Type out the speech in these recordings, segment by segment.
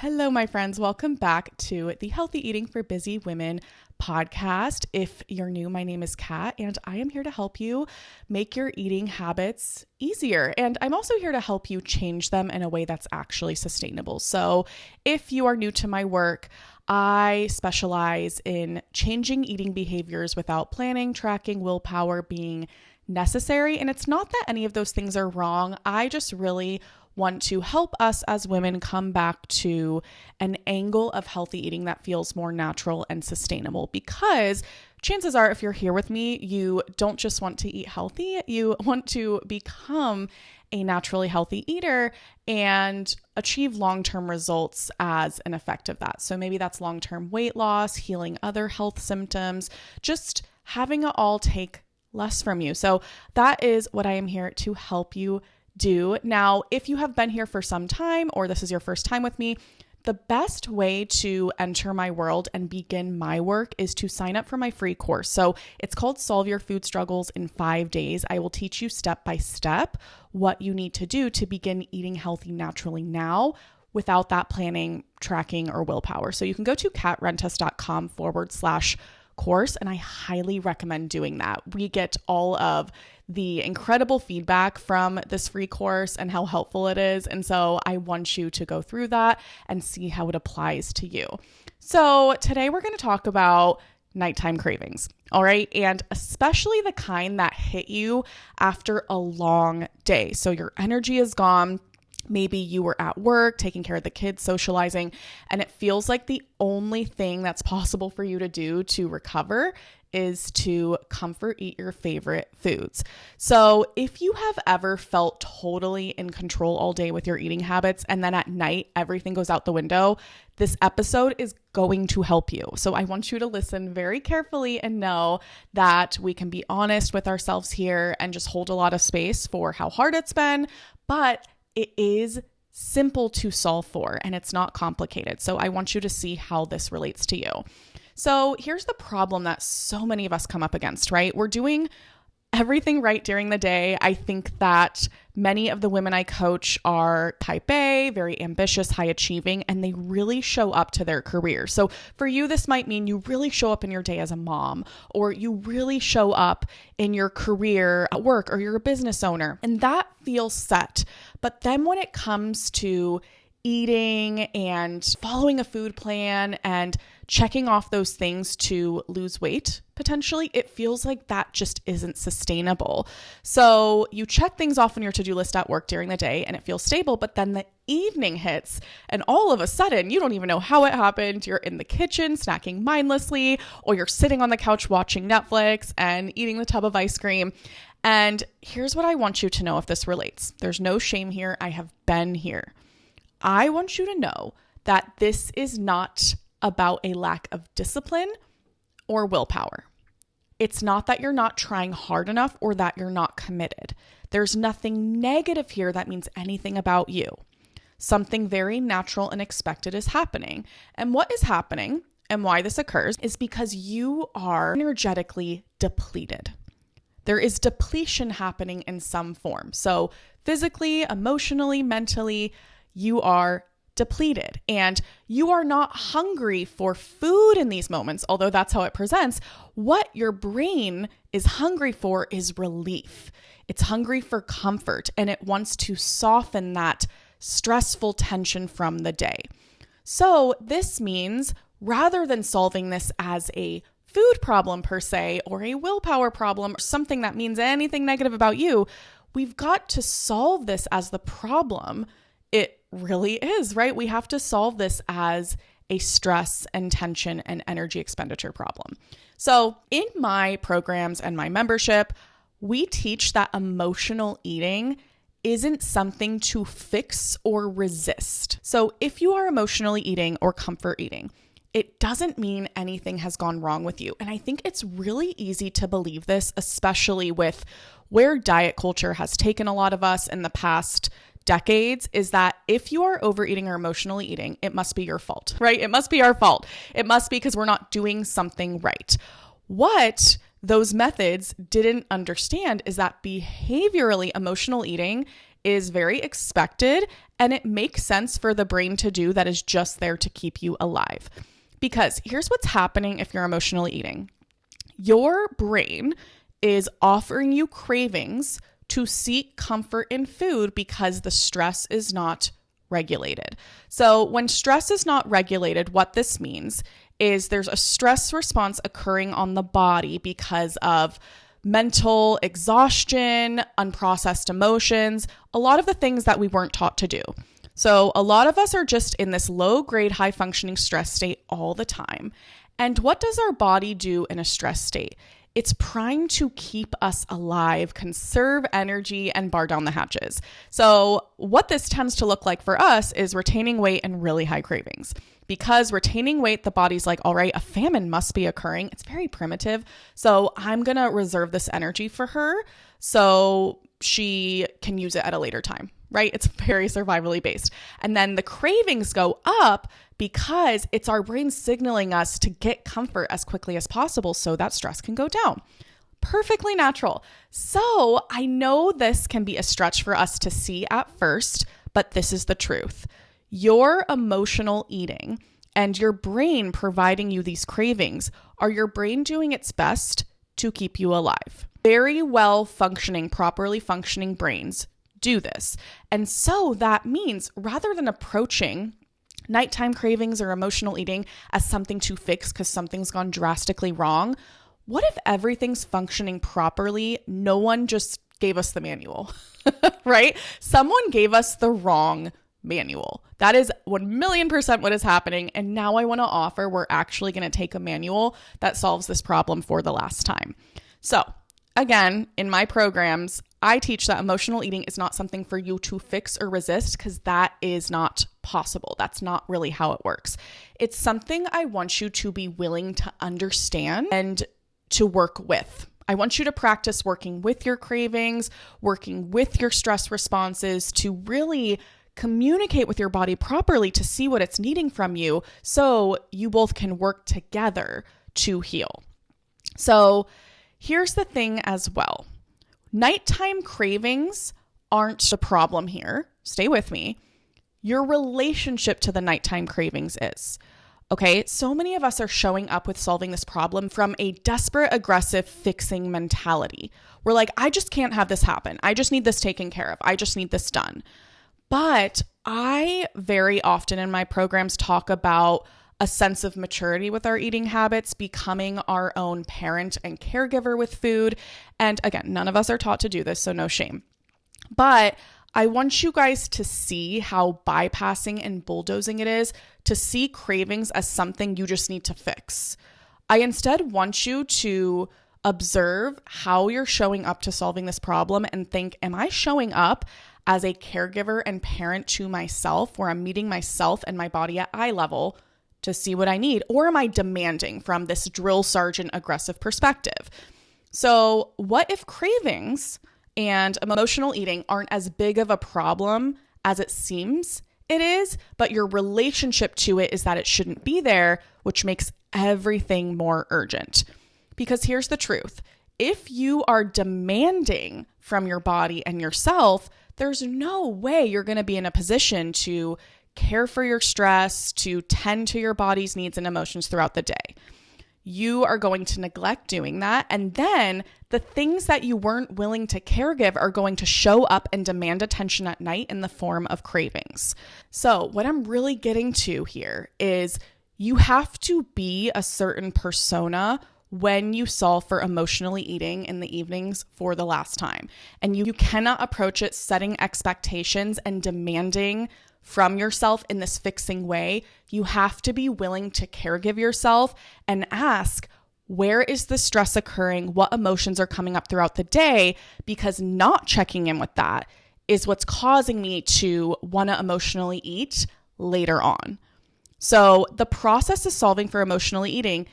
Hello, my friends. Welcome back to the Healthy Eating for Busy Women podcast. If you're new, my name is Kat, and I am here to help you make your eating habits easier. And I'm also here to help you change them in a way that's actually sustainable. So if you are new to my work, I specialize in changing eating behaviors without planning, tracking, willpower being necessary. And it's not that any of those things are wrong. I just really want to help us as women come back to an angle of healthy eating that feels more natural and sustainable, because chances are, if you're here with me, you don't just want to eat healthy, you want to become a naturally healthy eater and achieve long-term results as an effect of that. So maybe that's long-term weight loss, healing other health symptoms, just having it all take less from you. So that is what I am here to help you do. Now, if you have been here for some time or this is your first time with me, the best way to enter my world and begin my work is to sign up for my free course. So it's called Solve Your Food Struggles in 5 Days. I will teach you step by step what you need to do to begin eating healthy naturally now without that planning, tracking, or willpower. So you can go to katrentas.com/course, and I highly recommend doing that. We get all of the incredible feedback from this free course and how helpful it is. And so I want you to go through that and see how it applies to you. So today we're going to talk about nighttime cravings. All right. And especially the kind that hit you after a long day. So your energy is gone. Maybe you were at work, taking care of the kids, socializing, and it feels like the only thing that's possible for you to do to recover is to comfort eat your favorite foods. So if you have ever felt totally in control all day with your eating habits, and then at night, everything goes out the window, this episode is going to help you. So I want you to listen very carefully and know that we can be honest with ourselves here and just hold a lot of space for how hard it's been, but it is simple to solve for and it's not complicated. So I want you to see how this relates to you. So here's the problem that so many of us come up against, right? We're doing everything right during the day. I think that many of the women I coach are type A, very ambitious, high achieving, and they really show up to their career. So for you, this might mean you really show up in your day as a mom, or you really show up in your career at work, or you're a business owner, and that feels set. But then when it comes to eating and following a food plan and checking off those things to lose weight, potentially, it feels like that just isn't sustainable. So you check things off on your to-do list at work during the day and it feels stable, but then the evening hits and all of a sudden you don't even know how it happened. You're in the kitchen snacking mindlessly, or you're sitting on the couch watching Netflix and eating the tub of ice cream. And here's what I want you to know if this relates. There's no shame here. I have been here. I want you to know that this is not about a lack of discipline or willpower. It's not that you're not trying hard enough or that you're not committed. There's nothing negative here that means anything about you. Something very natural and expected is happening. And what is happening and why this occurs is because you are energetically depleted. There is depletion happening in some form. So physically, emotionally, mentally, you are depleted and you are not hungry for food in these moments, although that's how it presents. What your brain is hungry for is relief. It's hungry for comfort and it wants to soften that stressful tension from the day. So this means rather than solving this as a food problem per se, or a willpower problem, or something that means anything negative about you, we've got to solve this as the problem it really is, right? We have to solve this as a stress and tension and energy expenditure problem. So in my programs and my membership, we teach that emotional eating isn't something to fix or resist. So if you are emotionally eating or comfort eating, it doesn't mean anything has gone wrong with you. And I think it's really easy to believe this, especially with where diet culture has taken a lot of us in the past decades, is that if you are overeating or emotionally eating, it must be your fault, right? It must be our fault. It must be because we're not doing something right. What those methods didn't understand is that behaviorally emotional eating is very expected, and it makes sense for the brain to do that is just there to keep you alive. Because here's what's happening if you're emotionally eating. Your brain is offering you cravings to seek comfort in food because the stress is not regulated. So when stress is not regulated, what this means is there's a stress response occurring on the body because of mental exhaustion, unprocessed emotions, a lot of the things that we weren't taught to do. So a lot of us are just in this low grade, high functioning stress state all the time. And what does our body do in a stress state? It's primed to keep us alive, conserve energy, and bar down the hatches. So what this tends to look like for us is retaining weight and really high cravings. Because retaining weight, the body's like, all right, a famine must be occurring. It's very primitive. So I'm going to reserve this energy for her so she can use it at a later time, right? It's very survivally based. And then the cravings go up because it's our brain signaling us to get comfort as quickly as possible so that stress can go down. Perfectly natural. So I know this can be a stretch for us to see at first, but this is the truth. Your emotional eating and your brain providing you these cravings are your brain doing its best to keep you alive. Very well functioning, properly functioning brains do this. And so that means rather than approaching nighttime cravings or emotional eating as something to fix because something's gone drastically wrong, what if everything's functioning properly? No one just gave us the manual, right? Someone gave us the wrong manual. That is 1,000,000% what is happening. And now I want to offer, we're actually going to take a manual that solves this problem for the last time. So again, in my programs, I teach that emotional eating is not something for you to fix or resist because that is not possible. That's not really how it works. It's something I want you to be willing to understand and to work with. I want you to practice working with your cravings, working with your stress responses to really communicate with your body properly to see what it's needing from you so you both can work together to heal. So here's the thing as well. Nighttime cravings aren't the problem here. Stay with me. Your relationship to the nighttime cravings is. Okay, so many of us are showing up with solving this problem from a desperate, aggressive, fixing mentality. We're like, I just can't have this happen. I just need this taken care of. I just need this done. But I very often in my programs talk about a sense of maturity with our eating habits, becoming our own parent and caregiver with food. And again, none of us are taught to do this, so no shame. But I want you guys to see how bypassing and bulldozing it is to see cravings as something you just need to fix. I instead want you to observe how you're showing up to solving this problem and think, am I showing up as a caregiver and parent to myself where I'm meeting myself and my body at eye level to see what I need? Or am I demanding from this drill sergeant aggressive perspective? So what if cravings and emotional eating aren't as big of a problem as it seems it is, but your relationship to it is that it shouldn't be there, which makes everything more urgent? Because here's the truth. If you are demanding from your body and yourself, there's no way you're going to be in a position to care for your stress, to tend to your body's needs and emotions throughout the day. You are going to neglect doing that. And then the things that you weren't willing to caregive are going to show up and demand attention at night in the form of cravings. So what I'm really getting to here is you have to be a certain persona when you solve for emotionally eating in the evenings for the last time. And you cannot approach it setting expectations and demanding from yourself in this fixing way. You have to be willing to caregive yourself and ask, where is the stress occurring? What emotions are coming up throughout the day? Because not checking in with that is what's causing me to want to emotionally eat later on. So the process of solving for emotionally eating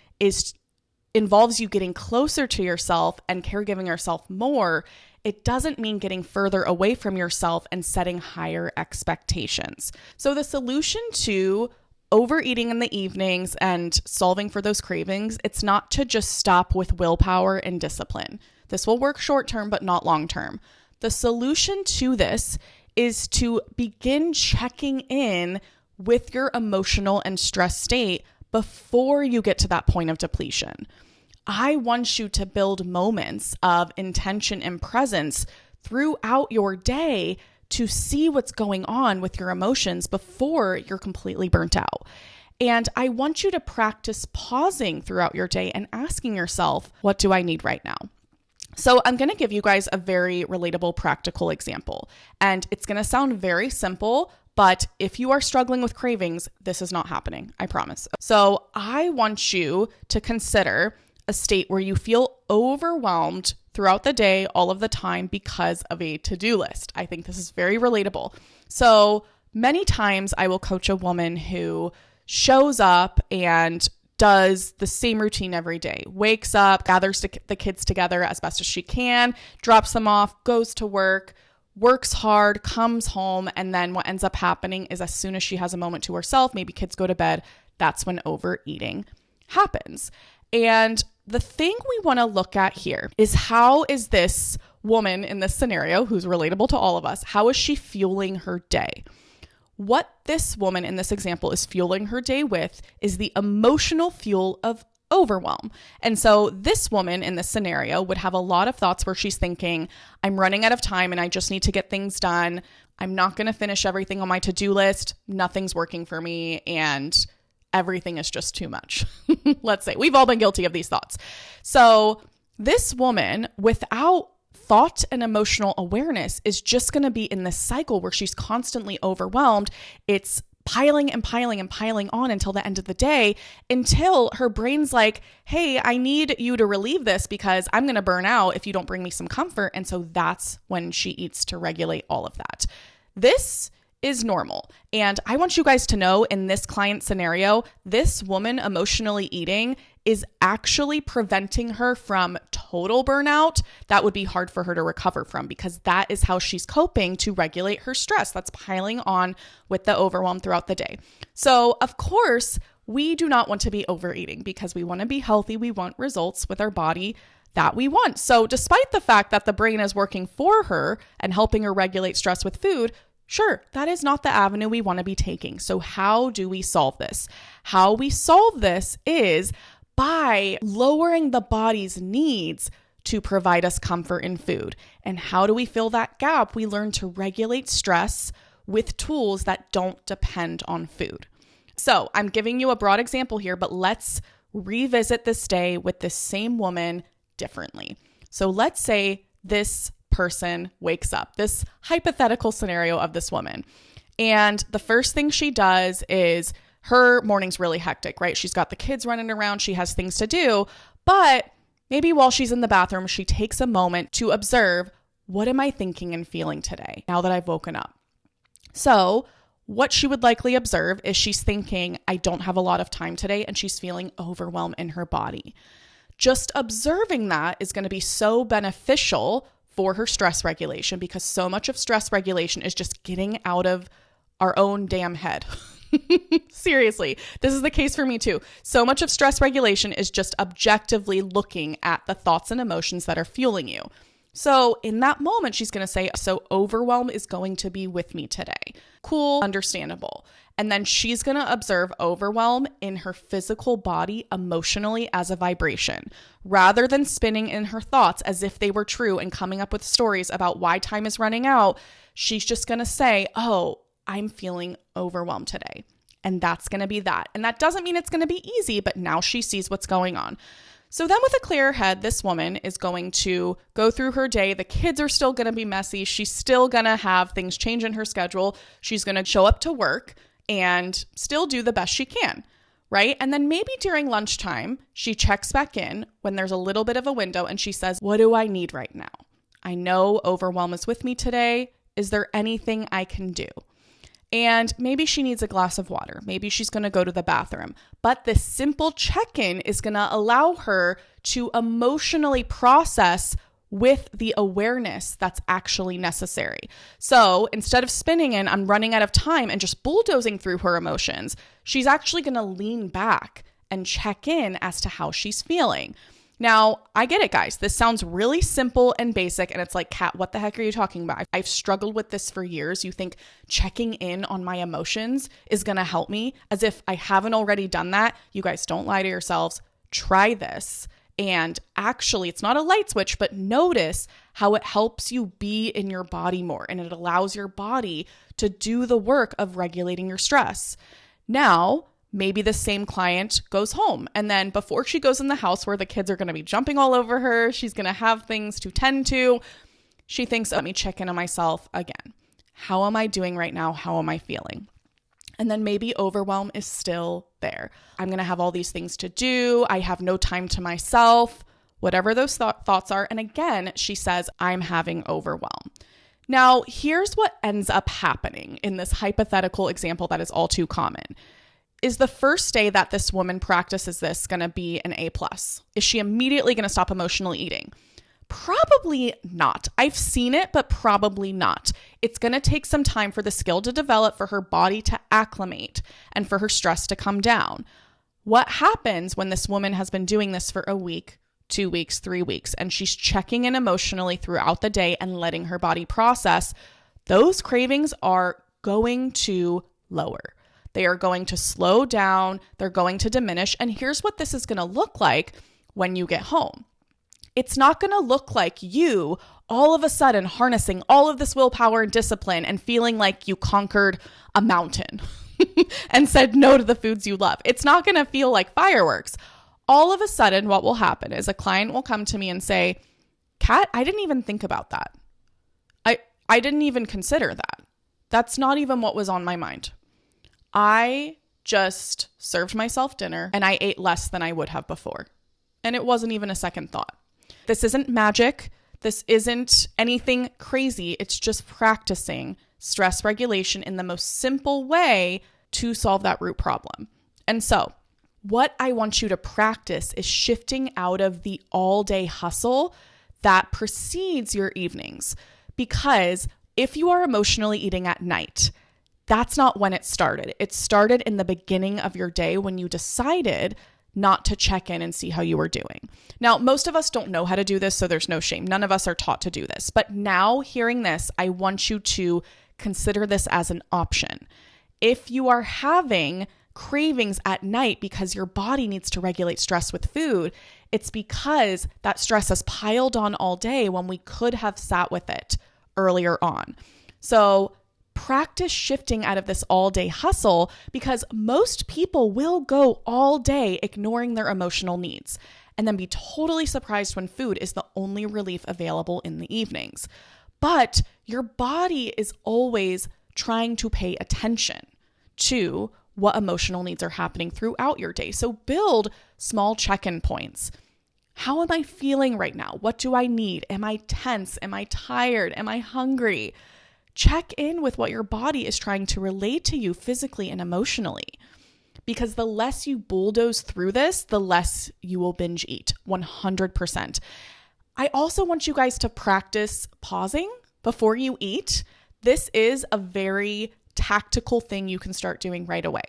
involves you getting closer to yourself and caregiving yourself more. It doesn't mean getting further away from yourself and setting higher expectations. So the solution to overeating in the evenings and solving for those cravings, it's not to just stop with willpower and discipline. This will work short term, but not long term. The solution to this is to begin checking in with your emotional and stress state before you get to that point of depletion. I want you to build moments of intention and presence throughout your day to see what's going on with your emotions before you're completely burnt out. And I want you to practice pausing throughout your day and asking yourself, what do I need right now? So I'm going to give you guys a very relatable, practical example. And it's going to sound very simple, but if you are struggling with cravings, this is not happening, I promise. So I want you to consider a state where you feel overwhelmed throughout the day, all of the time, because of a to-do list. I think this is very relatable. So many times I will coach a woman who shows up and does the same routine every day, wakes up, gathers the kids together as best as she can, drops them off, goes to work, works hard, comes home, and then what ends up happening is as soon as she has a moment to herself, maybe kids go to bed, that's when overeating happens. And the thing we want to look at here is, how is this woman in this scenario, who's relatable to all of us, how is she fueling her day? What this woman in this example is fueling her day with is the emotional fuel of overwhelm. And so this woman in this scenario would have a lot of thoughts where she's thinking, I'm running out of time and I just need to get things done. I'm not going to finish everything on my to-do list. Nothing's working for me and everything is just too much. Let's say we've all been guilty of these thoughts. So this woman, without thought and emotional awareness, is just going to be in this cycle where she's constantly overwhelmed. It's piling and piling and piling on until the end of the day, until her brain's like, hey, I need you to relieve this because I'm going to burn out if you don't bring me some comfort. And so that's when she eats to regulate all of that. This is normal. And I want you guys to know, in this client scenario, this woman emotionally eating is actually preventing her from total burnout. That would be hard for her to recover from, because that is how she's coping to regulate her stress. That's piling on with the overwhelm throughout the day. So of course, we do not want to be overeating because we want to be healthy. We want results with our body that we want. So despite the fact that the brain is working for her and helping her regulate stress with food, sure, that is not the avenue we want to be taking. So how do we solve this? How we solve this is by lowering the body's needs to provide us comfort in food. And how do we fill that gap? We learn to regulate stress with tools that don't depend on food. So I'm giving you a broad example here, but let's revisit this day with this same woman differently. So let's say this person wakes up, this hypothetical scenario of this woman. And the first thing she does is, her morning's really hectic, right? She's got the kids running around. She has things to do, but maybe while she's in the bathroom, she takes a moment to observe, what am I thinking and feeling today now that I've woken up? So what she would likely observe is she's thinking, I don't have a lot of time today, and she's feeling overwhelmed in her body. Just observing that is going to be so beneficial for her stress regulation, because so much of stress regulation is just getting out of our own damn head. Seriously, this is the case for me too. So much of stress regulation is just objectively looking at the thoughts and emotions that are fueling you. So in that moment, she's going to say, so overwhelm is going to be with me today. Cool, understandable. And then she's going to observe overwhelm in her physical body emotionally as a vibration, rather than spinning in her thoughts as if they were true and coming up with stories about why time is running out. She's just going to say, oh, I'm feeling overwhelmed today. And that's going to be that. And that doesn't mean it's going to be easy, but now she sees what's going on. So then with a clear head, this woman is going to go through her day. The kids are still going to be messy. She's still going to have things change in her schedule. She's going to show up to work and still do the best she can, right? And then maybe during lunchtime, she checks back in when there's a little bit of a window and she says, what do I need right now? I know overwhelm is with me today. Is there anything I can do? And maybe she needs a glass of water. Maybe she's going to go to the bathroom. But this simple check-in is going to allow her to emotionally process with the awareness that's actually necessary. So instead of spinning in, I'm running out of time and just bulldozing through her emotions, she's actually going to lean back and check in as to how she's feeling. Now, I get it, guys. This sounds really simple and basic, and it's like, Kat, what the heck are you talking about? I've struggled with this for years. You think checking in on my emotions is going to help me? As if I haven't already done that. You guys, don't lie to yourselves. Try this. And actually, it's not a light switch, but notice how it helps you be in your body more, and it allows your body to do the work of regulating your stress. Now, maybe the same client goes home, and then before she goes in the house where the kids are going to be jumping all over her, she's going to have things to tend to. She thinks, let me check in on myself again. How am I doing right now? How am I feeling? And then maybe overwhelm is still there. I'm going to have all these things to do. I have no time to myself, whatever those thoughts are. And again, she says, I'm having overwhelm. Now, here's what ends up happening in this hypothetical example that is all too common. Is the first day that this woman practices this going to be an A+? Is she immediately going to stop emotionally eating? Probably not. I've seen it, but probably not. It's going to take some time for the skill to develop, for her body to acclimate, and for her stress to come down. What happens when this woman has been doing this for a week, 2 weeks, 3 weeks, and she's checking in emotionally throughout the day and letting her body process? Those cravings are going to lower. They are going to slow down. They're going to diminish. And here's what this is going to look like when you get home. It's not going to look like you all of a sudden harnessing all of this willpower and discipline and feeling like you conquered a mountain and said no to the foods you love. It's not going to feel like fireworks. All of a sudden, what will happen is a client will come to me and say, Kat, I didn't even think about that. I didn't even consider that. That's not even what was on my mind. I just served myself dinner and I ate less than I would have before. And it wasn't even a second thought. This isn't magic. This isn't anything crazy. It's just practicing stress regulation in the most simple way to solve that root problem. And so what I want you to practice is shifting out of the all-day hustle that precedes your evenings. Because if you are emotionally eating at night, that's not when it started. It started in the beginning of your day when you decided not to check in and see how you were doing. Now, most of us don't know how to do this, so there's no shame. None of us are taught to do this. But now hearing this, I want you to consider this as an option. If you are having cravings at night because your body needs to regulate stress with food, it's because that stress has piled on all day when we could have sat with it earlier on. So practice shifting out of this all-day hustle, because most people will go all day ignoring their emotional needs and then be totally surprised when food is the only relief available in the evenings. But your body is always trying to pay attention to what emotional needs are happening throughout your day. So build small check-in points. How am I feeling right now? What do I need? Am I tense? Am I tired? Am I hungry? Check in with what your body is trying to relate to you physically and emotionally. Because the less you bulldoze through this, the less you will binge eat, 100%. I also want you guys to practice pausing before you eat. This is a very tactical thing you can start doing right away,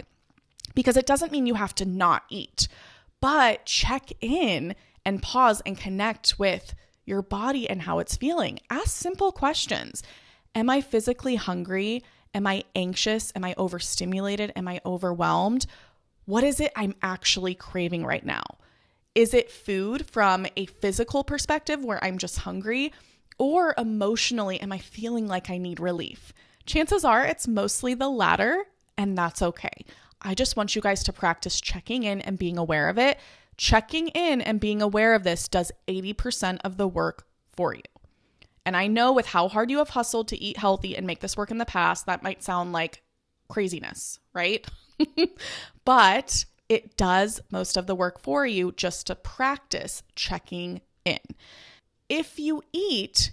because it doesn't mean you have to not eat, but check in and pause and connect with your body and how it's feeling. Ask simple questions. Am I physically hungry? Am I anxious? Am I overstimulated? Am I overwhelmed? What is it I'm actually craving right now? Is it food from a physical perspective where I'm just hungry? Or emotionally, am I feeling like I need relief? Chances are it's mostly the latter, and that's okay. I just want you guys to practice checking in and being aware of it. Checking in and being aware of this does 80% of the work for you. And I know with how hard you have hustled to eat healthy and make this work in the past, that might sound like craziness, right? But it does most of the work for you just to practice checking in. If you eat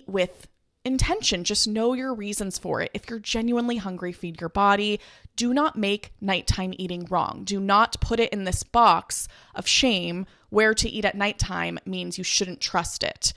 with intention. Just know your reasons for it. If you're genuinely hungry, feed your body. Do not make nighttime eating wrong. Do not put it in this box of shame where to eat at nighttime means you shouldn't trust it.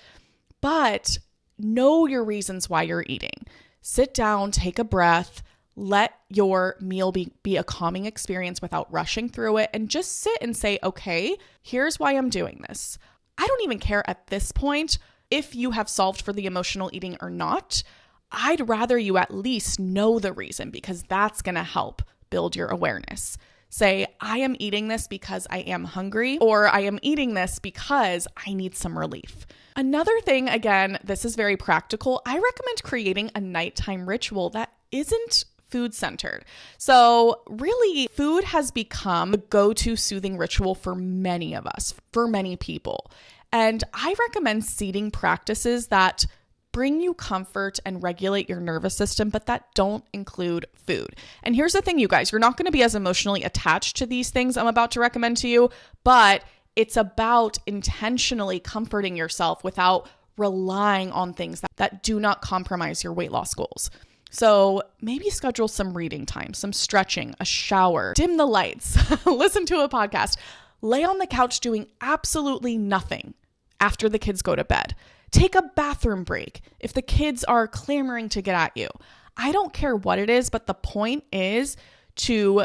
But know your reasons why you're eating. Sit down, take a breath, let your meal be a calming experience without rushing through it, and just sit and say, okay, here's why I'm doing this. I don't even care at this point if you have solved for the emotional eating or not. I'd rather you at least know the reason, because that's going to help build your awareness. Say, I am eating this because I am hungry, or I am eating this because I need some relief. Another thing, again, this is very practical. I recommend creating a nighttime ritual that isn't food-centered. So really, food has become a go-to soothing ritual for many of us, for many people. And I recommend seeding practices that bring you comfort and regulate your nervous system, but that don't include food. And here's the thing, you guys, you're not going to be as emotionally attached to these things I'm about to recommend to you, but it's about intentionally comforting yourself without relying on things that do not compromise your weight loss goals. So maybe schedule some reading time, some stretching, a shower, dim the lights, listen to a podcast, lay on the couch doing absolutely nothing after the kids go to bed. Take a bathroom break if the kids are clamoring to get at you. I don't care what it is, but the point is to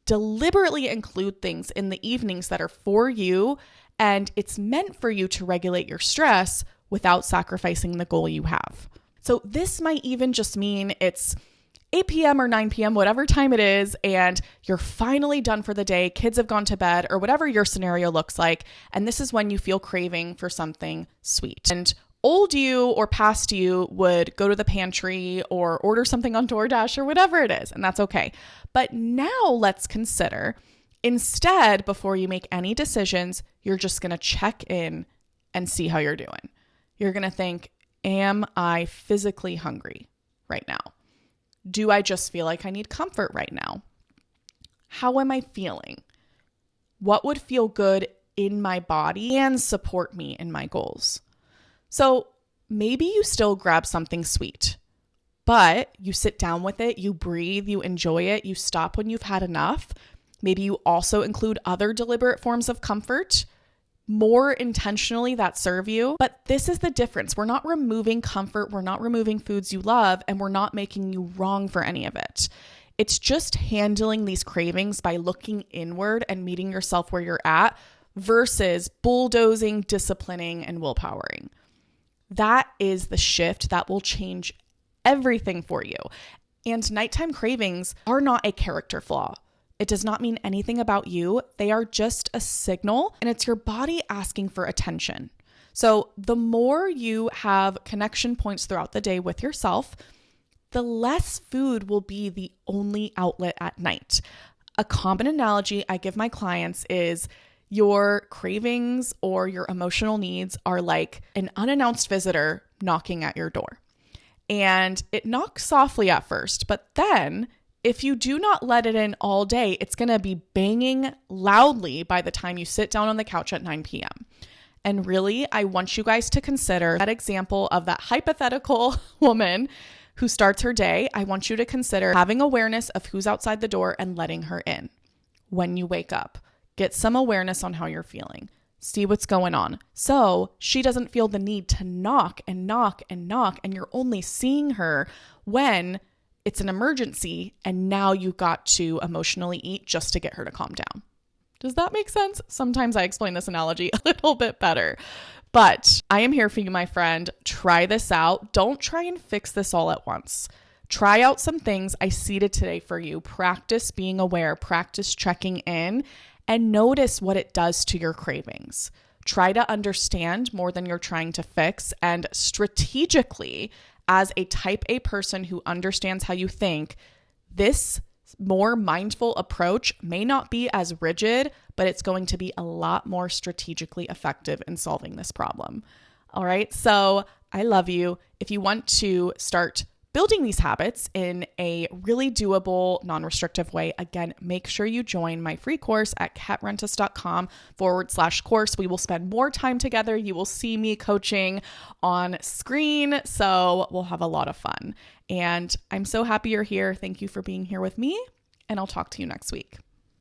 deliberately include things in the evenings that are for you, and it's meant for you to regulate your stress without sacrificing the goal you have. So this might even just mean it's 8 p.m. or 9 p.m., whatever time it is, and you're finally done for the day, kids have gone to bed, or whatever your scenario looks like, and this is when you feel craving for something sweet. And old you or past you would go to the pantry or order something on DoorDash or whatever it is, and that's okay. But now let's consider, instead, before you make any decisions, you're just going to check in and see how you're doing. You're going to think, am I physically hungry right now? Do I just feel like I need comfort right now? How am I feeling? What would feel good in my body and support me in my goals? So maybe you still grab something sweet, but you sit down with it, you breathe, you enjoy it, you stop when you've had enough. Maybe you also include other deliberate forms of comfort, more intentionally, that serve you. But this is the difference. We're not removing comfort. We're not removing foods you love, and we're not making you wrong for any of it. It's just handling these cravings by looking inward and meeting yourself where you're at versus bulldozing, disciplining, and willpowering. That is the shift that will change everything for you. And nighttime cravings are not a character flaw. It does not mean anything about you. They are just a signal, and it's your body asking for attention. So the more you have connection points throughout the day with yourself, the less food will be the only outlet at night. A common analogy I give my clients is your cravings or your emotional needs are like an unannounced visitor knocking at your door. And it knocks softly at first, but then if you do not let it in all day, it's going to be banging loudly by the time you sit down on the couch at 9 p.m. And really, I want you guys to consider that example of that hypothetical woman who starts her day. I want you to consider having awareness of who's outside the door and letting her in. When you wake up, get some awareness on how you're feeling. See what's going on. So she doesn't feel the need to knock and knock and knock, and you're only seeing her when it's an emergency, and now you got to emotionally eat just to get her to calm down. Does that make sense? Sometimes I explain this analogy a little bit better, but I am here for you, my friend. Try this out. Don't try and fix this all at once. Try out some things I seeded today for you. Practice being aware, practice checking in, and notice what it does to your cravings. Try to understand more than you're trying to fix, and strategically, as a type A person who understands how you think, this more mindful approach may not be as rigid, but it's going to be a lot more strategically effective in solving this problem. All right. So I love you. If you want to start building these habits in a really doable, non-restrictive way, again, make sure you join my free course at katrentis.com/course. We will spend more time together. You will see me coaching on screen. So we'll have a lot of fun. And I'm so happy you're here. Thank you for being here with me. And I'll talk to you next week.